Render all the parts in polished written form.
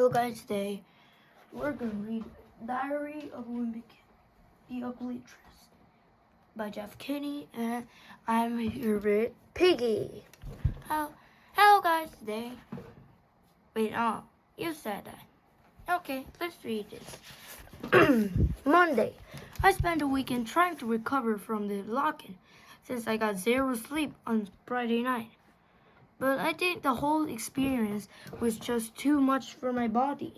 Hello guys, today we're going to read Diary of a Wimpy Kid, The Ugly Truth by Jeff Kinney, and I'm here with Piggy. Hello guys, today. Wait, you said that. Okay, let's read this. Monday, I spent a weekend trying to recover from the lock-in since I got zero sleep on Friday night. But I think the whole experience was just too much for my body.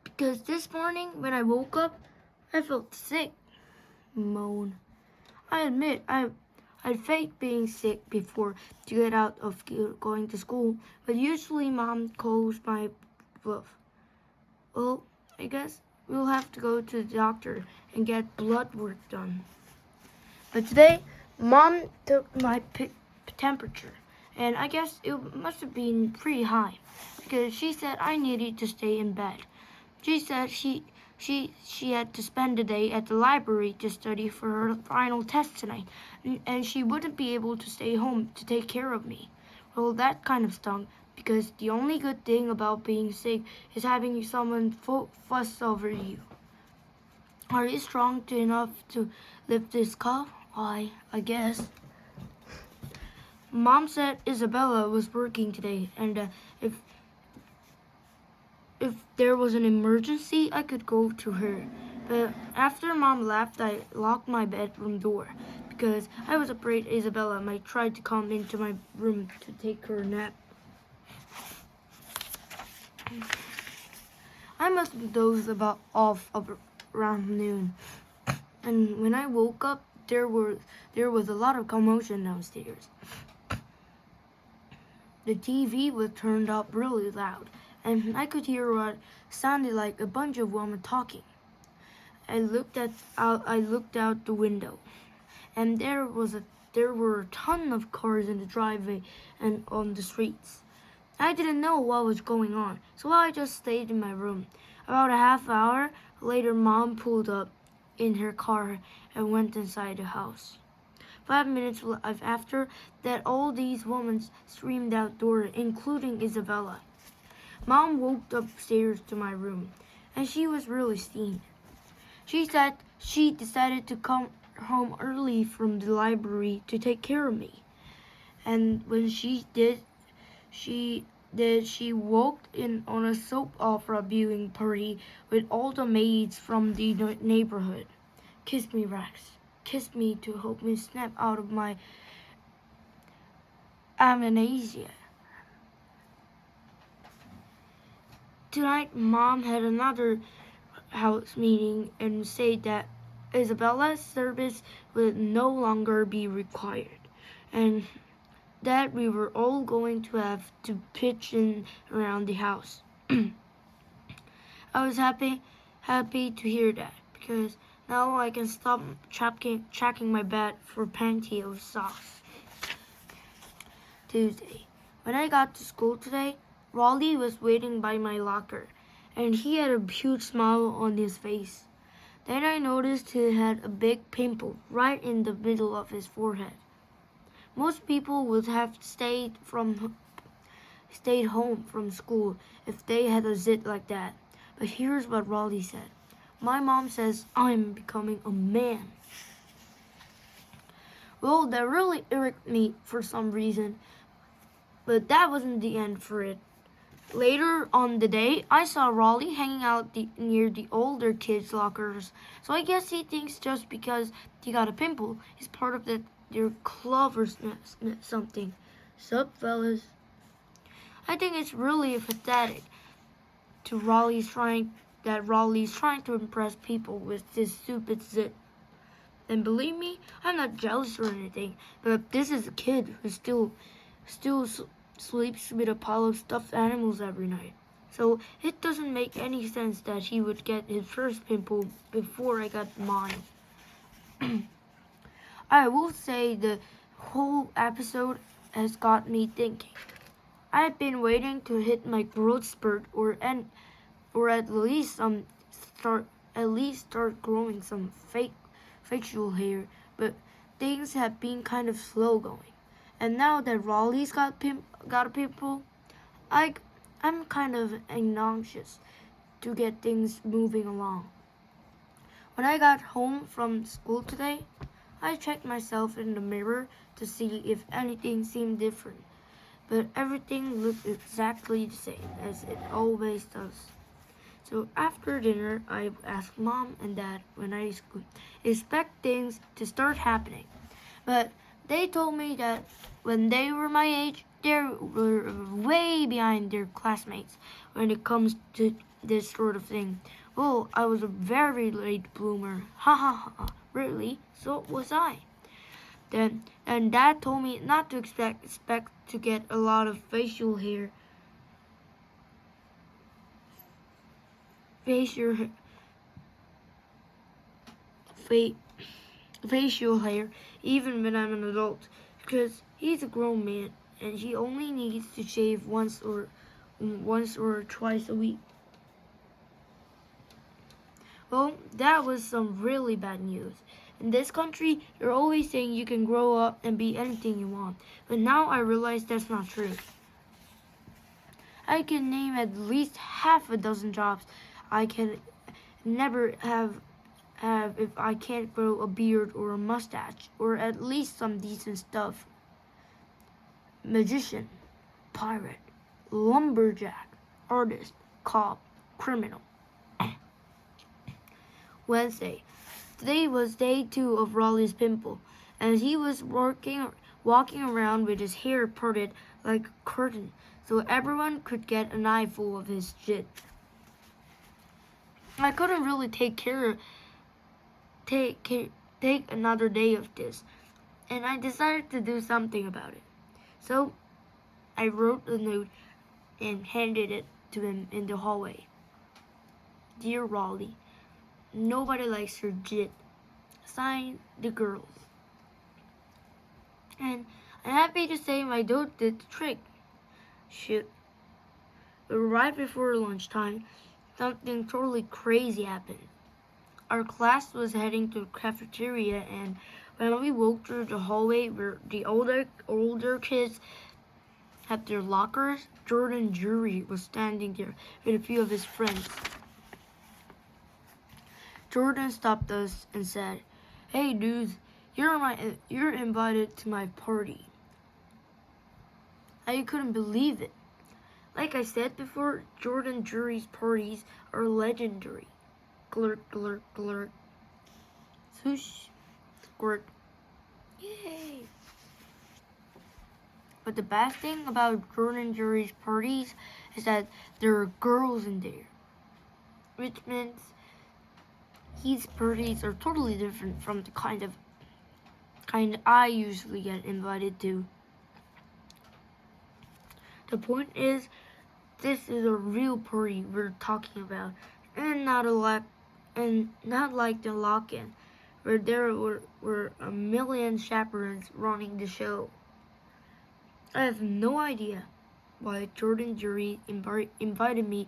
Because this morning when I woke up, I felt sick. Moan. I admit I'd faked being sick before to get out of going to school, but usually Mom calls my bluff. Well, I guess we'll have to go to the doctor and get blood work done. But today, Mom took my temperature. And I guess it must have been pretty high because she said I needed to stay in bed. She said she had to spend the day at the library to study for her final test tonight, and she wouldn't be able to stay home to take care of me. Well, that kind of stung because the only good thing about being sick is having someone fuss over you. Are you strong enough to lift this cup? I guess. Mom said Isabella was working today, and if there was an emergency, I could go to her. But after Mom left, I locked my bedroom door because I was afraid Isabella might try to come into my room to take her nap. I must have dozed off around noon, and when I woke up, there was a lot of commotion downstairs. The TV was turned up really loud, and I could hear what sounded like a bunch of women talking. I looked out the window, and there were a ton of cars in the driveway and on the streets. I didn't know what was going on, so I just stayed in my room. About a half hour later, Mom pulled up in her car and went inside the house. 5 minutes after that, all these women streamed outdoors, including Isabella. Mom walked upstairs to my room, and she was really steamed. She said she decided to come home early from the library to take care of me. And when she did, she walked in on a soap opera viewing party with all the maids from the neighborhood. Kiss me, Rex. Kiss me to help me snap out of my amnesia. Tonight, Mom had another house meeting and said that Isabella's service would no longer be required, and that we were all going to have to pitch in around the house. I was happy to hear that because now I can stop checking my bed for pantyhose sauce. Tuesday. When I got to school today, Raleigh was waiting by my locker, and he had a huge smile on his face. Then I noticed he had a big pimple right in the middle of his forehead. Most people would have stayed home from school if they had a zit like that. But here's what Raleigh said. My mom says I'm becoming a man. Well, that really irked me for some reason, but that wasn't the end for it. Later on the day, I saw Raleigh hanging out near the older kids' lockers, so I guess he thinks just because he got a pimple, he's part of their club or something. Sup, fellas? I think it's really pathetic to Raleigh's trying to impress people with this stupid zit. And believe me, I'm not jealous or anything, but this is a kid who still sleeps with a pile of stuffed animals every night. So it doesn't make any sense that he would get his first pimple before I got mine. I will say the whole episode has got me thinking. I've been waiting to hit my growth spurt or at least start growing some facial hair, but things have been kind of slow going. And now that Raleigh's got a pimple, I I'm kind of anxious to get things moving along. When I got home from school today, I checked myself in the mirror to see if anything seemed different, but everything looked exactly the same as it always does. So after dinner, I asked Mom and Dad when I expect things to start happening, but they told me that when they were my age, they were way behind their classmates when it comes to this sort of thing. Well, I was a very late bloomer. Ha ha ha. Really? So was I. Then and Dad told me not to expect to get a lot of facial hair even when I'm an adult, because he's a grown man and he only needs to shave once or twice a week. Well, that was some really bad news. In this country, you're always saying you can grow up and be anything you want, but now I realize that's not true. I can name at least half a dozen jobs I can never have if I can't grow a beard or a mustache, or at least some decent stuff. Magician, pirate, lumberjack, artist, cop, criminal. Wednesday. Today was day 2 of Raleigh's pimple, and he was walking around with his hair parted like a curtain, so everyone could get an eyeful of his jit. I couldn't really take another day of this, and I decided to do something about it. So I wrote a note and handed it to him in the hallway. Dear Raleigh, nobody likes your jit. Signed, the girls. And I'm happy to say my note did the trick. Shoot. But right before lunchtime, something totally crazy happened. Our class was heading to the cafeteria, and when we walked through the hallway where the older kids had their lockers, Jordan Jury was standing there with a few of his friends. Jordan stopped us and said, "Hey dudes, you're invited to my party." I couldn't believe it. Like I said before, Jordan Jury's parties are legendary. Glurt, glurt, glurt. Swoosh, squirt. Yay! But the best thing about Jordan Jury's parties is that there are girls in there, which means his parties are totally different from the kind I usually get invited to. The point is, this is a real party we're talking about, and not like the lock-in, where there were a million chaperones running the show. I have no idea why Jordan Jury invited me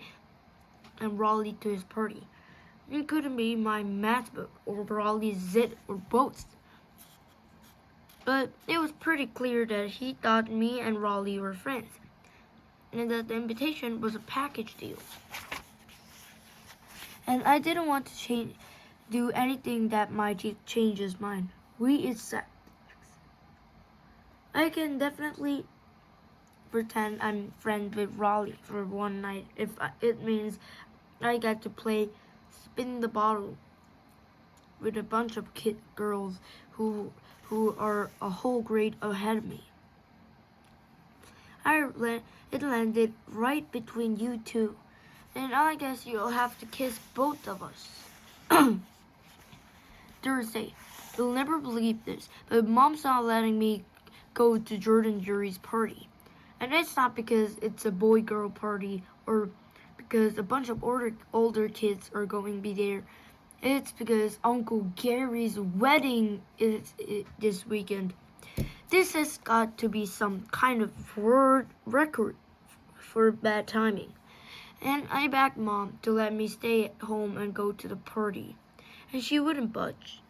and Raleigh to his party. It couldn't be my math book or Raleigh's zit or both. But it was pretty clear that he thought me and Raleigh were friends, and that the invitation was a package deal. And I didn't want to do anything that might change his mind. We accept. I can definitely pretend I'm friends with Raleigh for one night if it means I get to play spin the bottle with a bunch of girls who are a whole grade ahead of me. It landed right between you two, and I guess you'll have to kiss both of us. Thursday. You'll never believe this, but Mom's not letting me go to Jordan Jury's party. And it's not because it's a boy-girl party or because a bunch of older kids are going to be there. It's because Uncle Gary's wedding is this weekend. This has got to be some kind of world record for bad timing. And I begged Mom to let me stay at home and go to the party, and she wouldn't budge.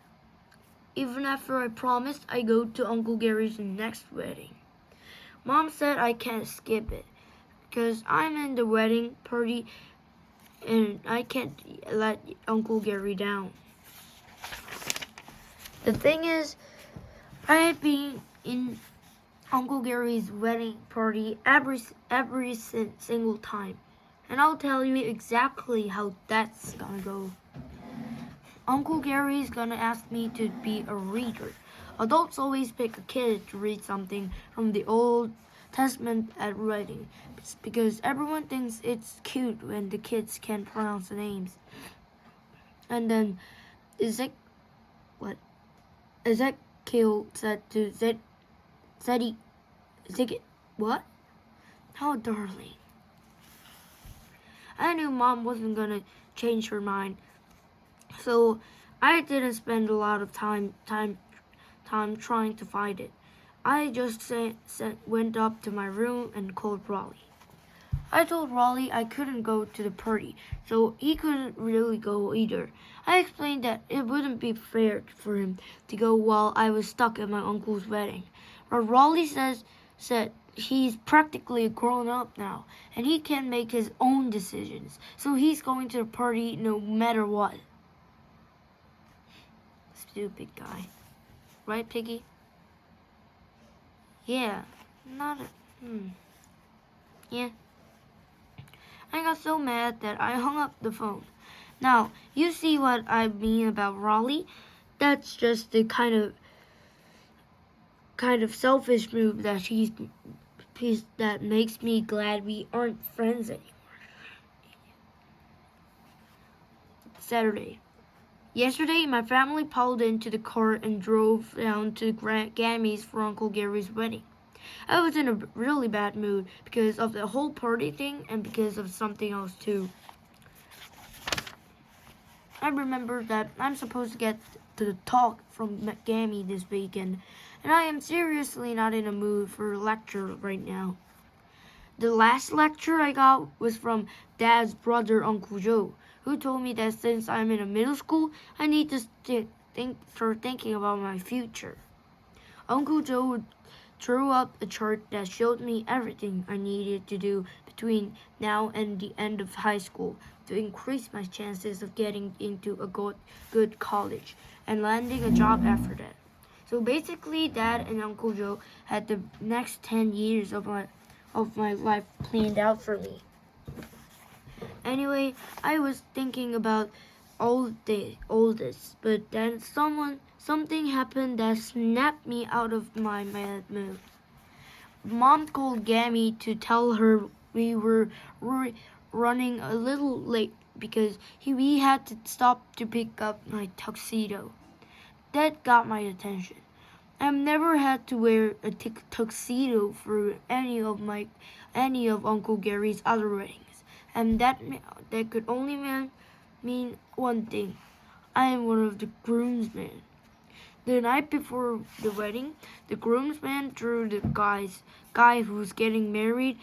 Even after I promised I'd go to Uncle Gary's next wedding. Mom said I can't skip it, because I'm in the wedding party and I can't let Uncle Gary down. The thing is, I had been in Uncle Gary's wedding party every single time, and I'll tell you exactly how that's gonna go. Uncle Gary's gonna ask me to be a reader. Adults always pick a kid to read something from the Old Testament at wedding, because everyone thinks it's cute when the kids can't pronounce the names. And then Ezekiel said to Ziggy, what? How darling. I knew Mom wasn't gonna change her mind, so I didn't spend a lot of time trying to fight it. I just went up to my room and called Raleigh. I told Raleigh I couldn't go to the party, so he couldn't really go either. I explained that it wouldn't be fair for him to go while I was stuck at my uncle's wedding. But Raleigh said he's practically a grown-up now, and he can make his own decisions, so he's going to the party no matter what. Stupid guy. Right, Piggy? Yeah, Yeah. I got so mad that I hung up the phone. Now, you see what I mean about Raleigh? That's just the kind of selfish move that that makes me glad we aren't friends anymore. Saturday. Yesterday, my family pulled into the car and drove down to Gammy's for Uncle Gary's wedding. I was in a really bad mood because of the whole party thing and because of something else too. I remember that I'm supposed to get to the talk from Gammy this weekend, and I am seriously not in a mood for a lecture right now. The last lecture I got was from Dad's brother, Uncle Joe, who told me that since I'm in a middle school, I need to start thinking about my future. Uncle Joe drew up a chart that showed me everything I needed to do between now and the end of high school to increase my chances of getting into a good college and landing a job after that. So basically, Dad and Uncle Joe had the next 10 years of my life planned out for me. Anyway, I was thinking about all this, but then something happened that snapped me out of my mad mood. Mom called Gammy to tell her we were running a little late because we had to stop to pick up my tuxedo. That got my attention. I've never had to wear a tuxedo for any of Uncle Gary's other weddings, and that could only mean one thing: I am one of the groomsmen. The night before the wedding, the groomsman drew the guy who was getting married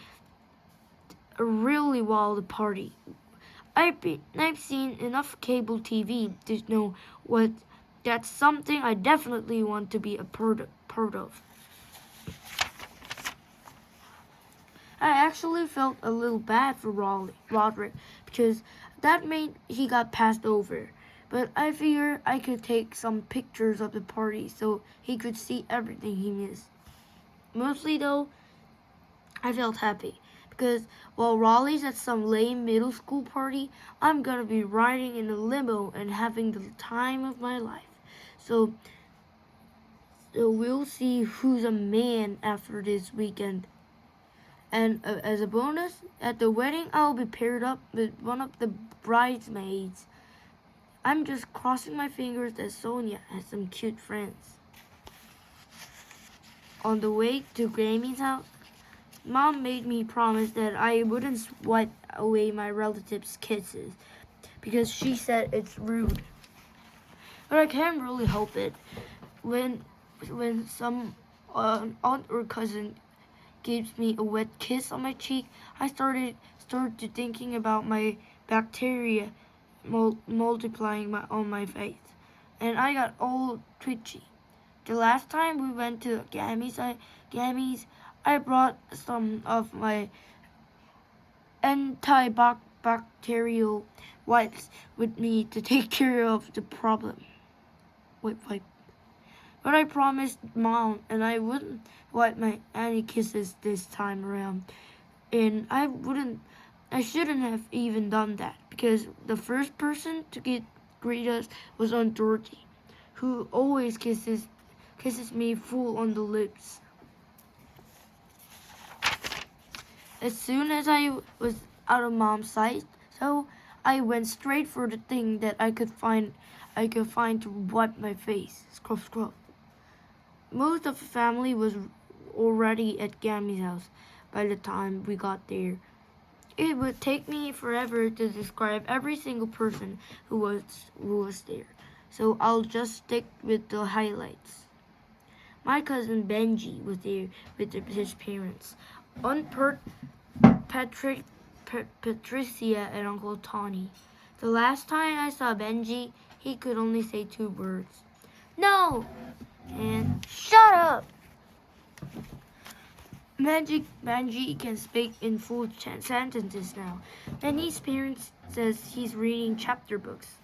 a really wild party. I've seen enough cable TV to know that's something I definitely want to be a part of. I actually felt a little bad for Roderick because that meant he got passed over. But I figured I could take some pictures of the party so he could see everything he missed. Mostly though, I felt happy because while Raleigh's at some lame middle school party, I'm gonna be riding in a limo and having the time of my life. So we'll see who's a man after this weekend. And as a bonus, at the wedding, I'll be paired up with one of the bridesmaids. I'm just crossing my fingers that Sonia has some cute friends. On the way to Grammy's house, Mom made me promise that I wouldn't swipe away my relatives' kisses because she said it's rude. But I can't really help it. When some aunt or cousin gives me a wet kiss on my cheek, I started thinking about my bacteria multiplying on my face, and I got all twitchy. The last time we went to Gammy's, I brought some of my antibacterial wipes with me to take care of the problem. Wipe. But I promised Mom and I wouldn't wipe my any kisses this time around. And I shouldn't have even done that because the first person to greet us was Aunt Dorothy, who always kisses me full on the lips. As soon as I was out of Mom's sight, so I went straight for the thing that I could find to wipe my face. Scrub. Most of the family was already at Gammy's house by the time we got there. It would take me forever to describe every single person who was there, so I'll just stick with the highlights. My cousin Benji was there with his parents, Aunt Patricia and Uncle Tony. The last time I saw Benji, he could only say 2 words. No! And shut up! Benji can speak in full sentences now, and his parents says he's reading chapter books.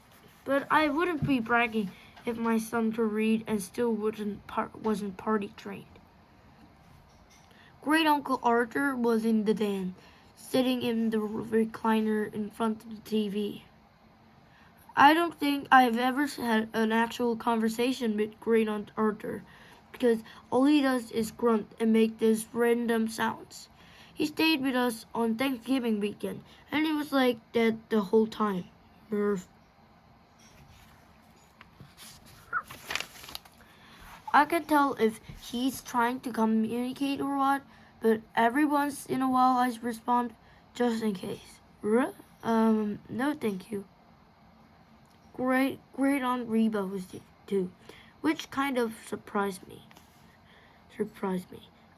But I wouldn't be bragging if my son could read and still wasn't party trained. Great Uncle Arthur was in the den, sitting in the recliner in front of the TV. I don't think I've ever had an actual conversation with Great Aunt Arthur, because all he does is grunt and make these random sounds. He stayed with us on Thanksgiving weekend, and it was like that the whole time. Murph. I can tell if he's trying to communicate or what, but every once in a while I respond, just in case. No thank you. Great Aunt Reba was there too, which kind of surprised me.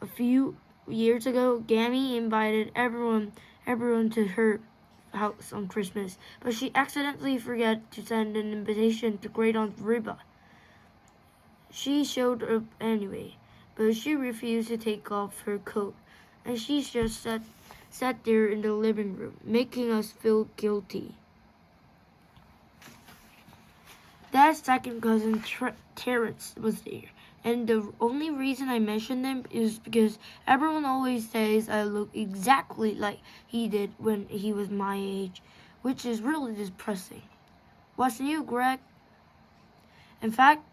A few years ago, Gammy invited everyone to her house on Christmas, but she accidentally forgot to send an invitation to Great Aunt Reba. She showed up anyway, but she refused to take off her coat, and she just sat there in the living room, making us feel guilty. Dad's second cousin, Terrence, was there, and the only reason I mention them is because everyone always says I look exactly like he did when he was my age, which is really depressing. What's new, Greg? In fact,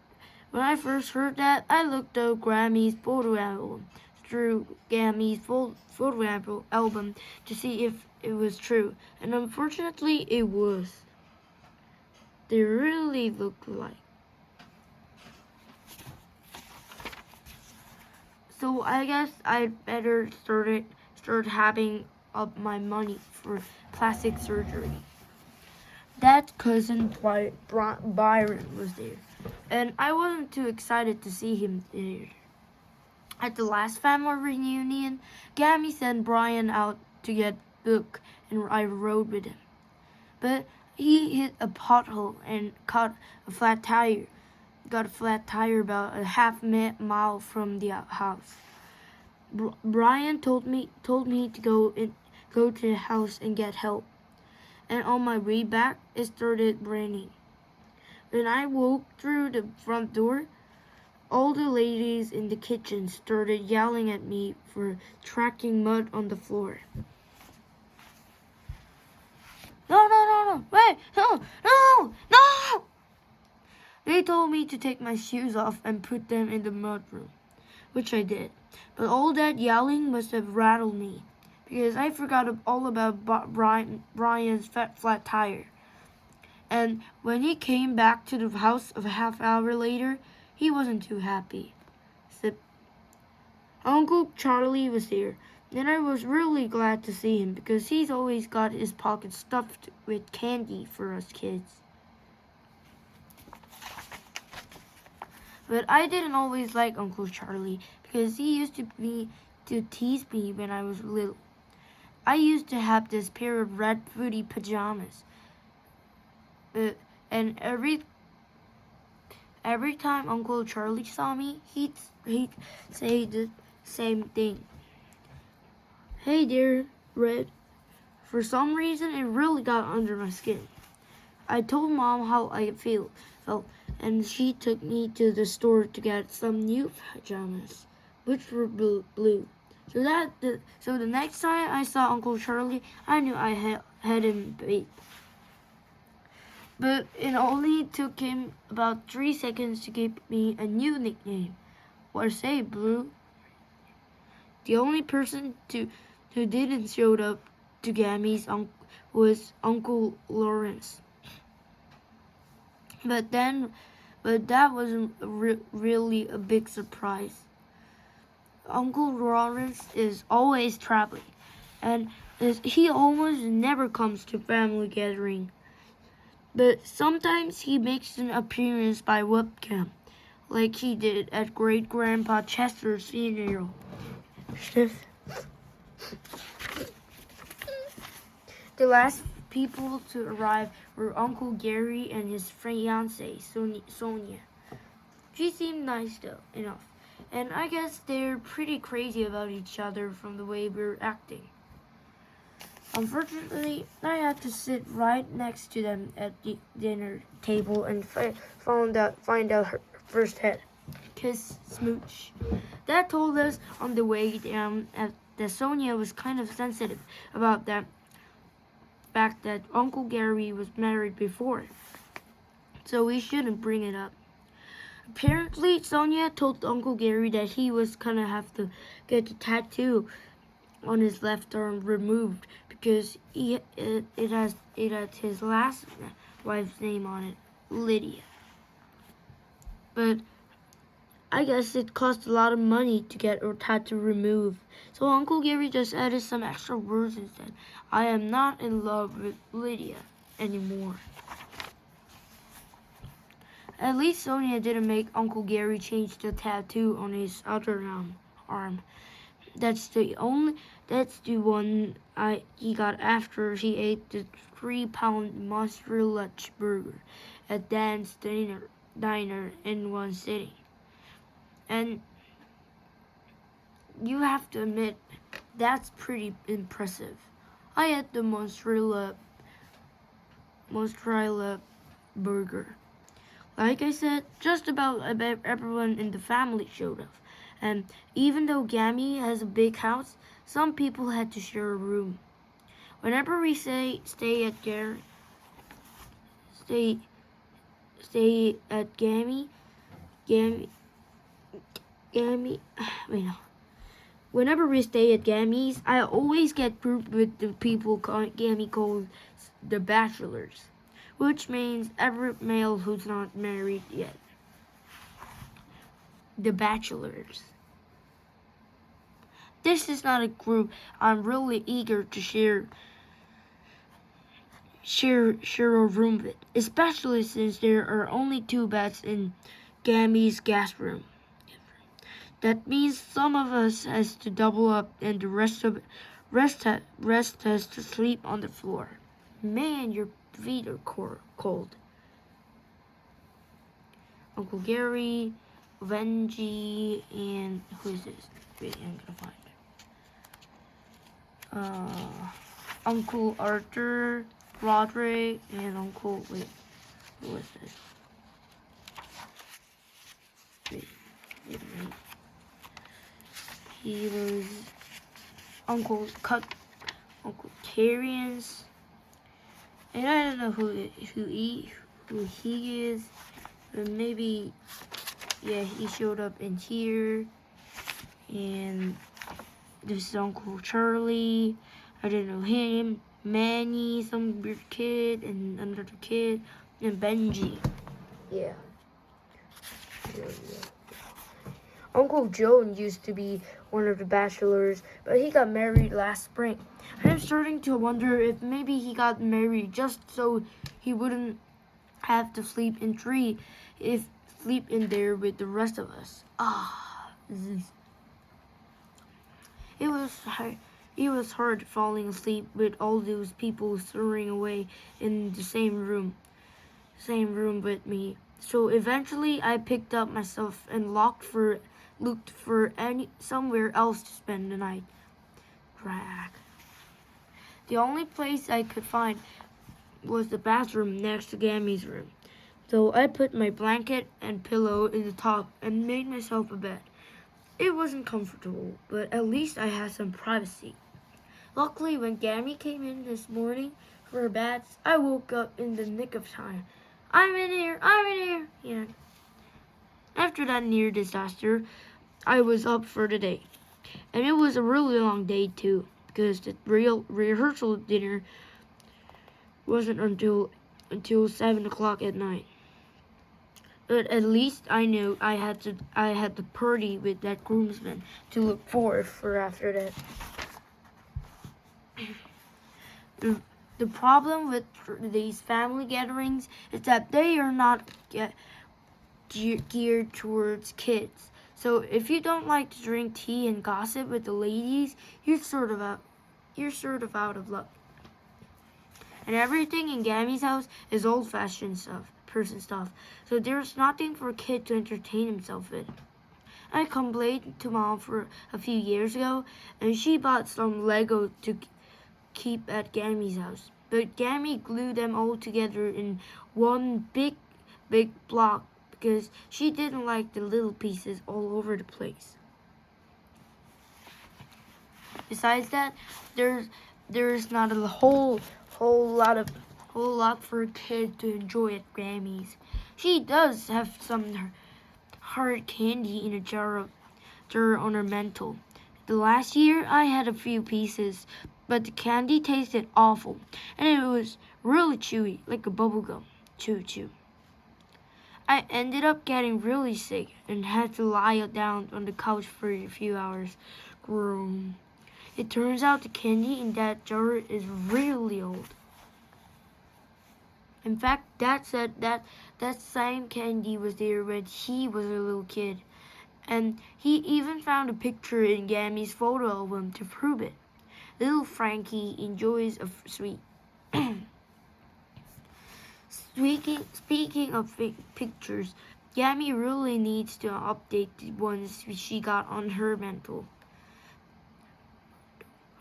when I first heard that, I looked up Grammy's photo album to see if it was true, and unfortunately it was. They really looked alike. So I guess I'd better start having up my money for plastic surgery. Dad's cousin Byron was there, and I wasn't too excited to see him there. At the last family reunion, Gammy sent Brian out to get book, and I rode with him. But he hit a pothole and caught a flat tire. Got a flat tire about a half mile from the house. Brian told me to go to the house and get help. And on my way back, it started raining. When I walked through the front door, all the ladies in the kitchen started yelling at me for tracking mud on the floor. No, wait, no! They told me to take my shoes off and put them in the mudroom, which I did. But all that yelling must have rattled me, because I forgot all about Brian's flat tire. And when he came back to the house a half hour later, he wasn't too happy. Uncle Charlie was there, and I was really glad to see him because he's always got his pockets stuffed with candy for us kids. But I didn't always like Uncle Charlie because he used to tease me when I was little. I used to have this pair of red footy pajamas. And every time Uncle Charlie saw me, he'd say the same thing. Hey there, red For some reason, it really got under my skin. I told Mom how I felt, and she took me to the store to get some new pajamas, which were blue. So the next time I saw Uncle Charlie, I knew I had him beat. But it only took him about 3 seconds to give me a new nickname. What say, Blue? The only person who didn't show up to Gammy's was Uncle Lawrence. But that wasn't really a big surprise. Uncle Lawrence is always traveling, and he almost never comes to family gathering. But sometimes he makes an appearance by webcam, like he did at Great-Grandpa Chester's funeral. The last people to arrive were Uncle Gary and his fiancée, Sonia. She seemed nice enough, and I guess they're pretty crazy about each other from the way we're acting. Unfortunately, I had to sit right next to them at the dinner table and find out her first head. Kiss, smooch. Dad told us on the way down that Sonia was kind of sensitive about that fact that Uncle Gary was married before, so we shouldn't bring it up. Apparently, Sonia told Uncle Gary that he was gonna have to get the tattoo on his left arm removed because it has his last wife's name on it, Lydia. But I guess it cost a lot of money to get her tattoo removed. So Uncle Gary just added some extra words and said, "I am not in love with Lydia anymore." At least Sonia didn't make Uncle Gary change the tattoo on his other arm. That's the one he got after he ate the 3-pound mozzarella burger at Dan's diner in one sitting. And you have to admit, that's pretty impressive. I ate the mozzarella burger. Like I said, just about everyone in the family showed up. And even though Gammy has a big house, some people had to share a room. Whenever we stay at Whenever we stay at Gammy's, I always get grouped with the people Gammy calls the bachelors, which means every male who's not married yet. The bachelors. This is not a group I'm really eager to share a room with, especially since there are only 2 beds in Gammy's guest room. That means some of us has to double up and the rest has to sleep on the floor. Man, your feet are cold. Uncle Gary, Benji, and who is this? Wait, I'm gonna find it. Uncle Arthur, Roderick, and Uncle, who is this? Wait. He was Uncle Terrence, and I don't know who he is, but maybe, yeah, he showed up in here. And this is Uncle Charlie. I don't know him. Manny, some weird kid, and another kid, and Benji. Yeah. Uncle Joe used to be one of the bachelors, but he got married last spring. I'm starting to wonder if maybe he got married just so he wouldn't have to sleep in there with the rest of us. It was hard falling asleep with all those people snoring away in the same room with me. So eventually I picked up myself and looked for somewhere else to spend the night. Drag. The only place I could find was the bathroom next to Gammy's room. So I put my blanket and pillow in the top and made myself a bed. It wasn't comfortable, but at least I had some privacy. Luckily, when Gammy came in this morning for her baths, I woke up in the nick of time. I'm in here, yeah. After that near disaster, I was up for the day. And it was a really long day too, because the real rehearsal dinner wasn't until 7 o'clock at night. But at least I knew I had the party with that groomsman to look forward for after that. The problem with these family gatherings is that they are not geared towards kids. So if you don't like to drink tea and gossip with the ladies, you're sort of out of luck. And everything in Gammy's house is old-fashioned person stuff. So there's nothing for a kid to entertain himself with. I complained to Mom for a few years ago, and she bought some Lego to keep at Gammy's house. But Gammy glued them all together in one big block because she didn't like the little pieces all over the place. Besides that, there's not a whole lot for a kid to enjoy at Grammy's. She does have some hard candy in a jar on her mantle. The last year I had a few pieces, but the candy tasted awful, and it was really chewy, like a bubblegum. Chew. I ended up getting really sick and had to lie down on the couch for a few hours. Groom. It turns out the candy in that jar is really old. In fact, Dad said that same candy was there when he was a little kid. And he even found a picture in Gammy's photo album to prove it. Little Frankie enjoys a sweet. Speaking of pictures, Gammy really needs to update the ones she got on her mantle.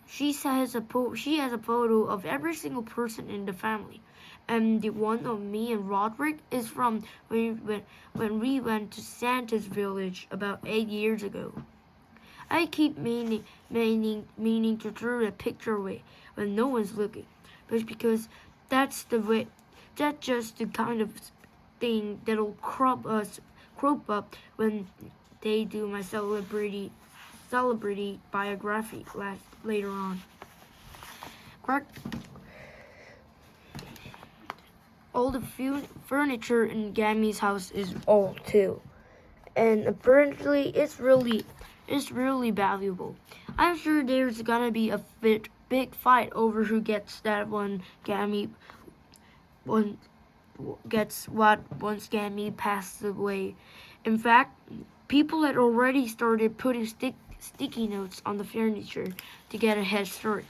She has a photo of every single person in the family, and the one of me and Roderick is from when we went to Santa's village about 8 years ago. I keep meaning to throw the picture away when no one's looking, but because that's just the kind of thing that'll crop up when they do my celebrity biography later on. All the furniture in Gammy's house is old too, and apparently it's really valuable. I'm sure there's gonna be a big fight over who gets that one Gammy gets what once Gammy passed away. In fact, people had already started putting sticky notes on the furniture to get a head start.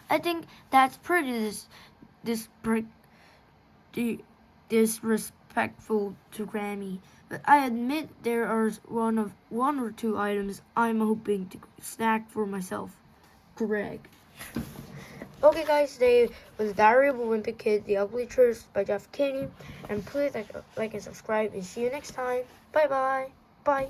I think that's pretty disrespectful to Grammy, but I admit there are one or two items I'm hoping to snack for myself. Greg. Okay guys, today was Diary of a Wimpy Kid, The Ugly Truth by Jeff Kinney, and please like and subscribe and see you next time. Bye.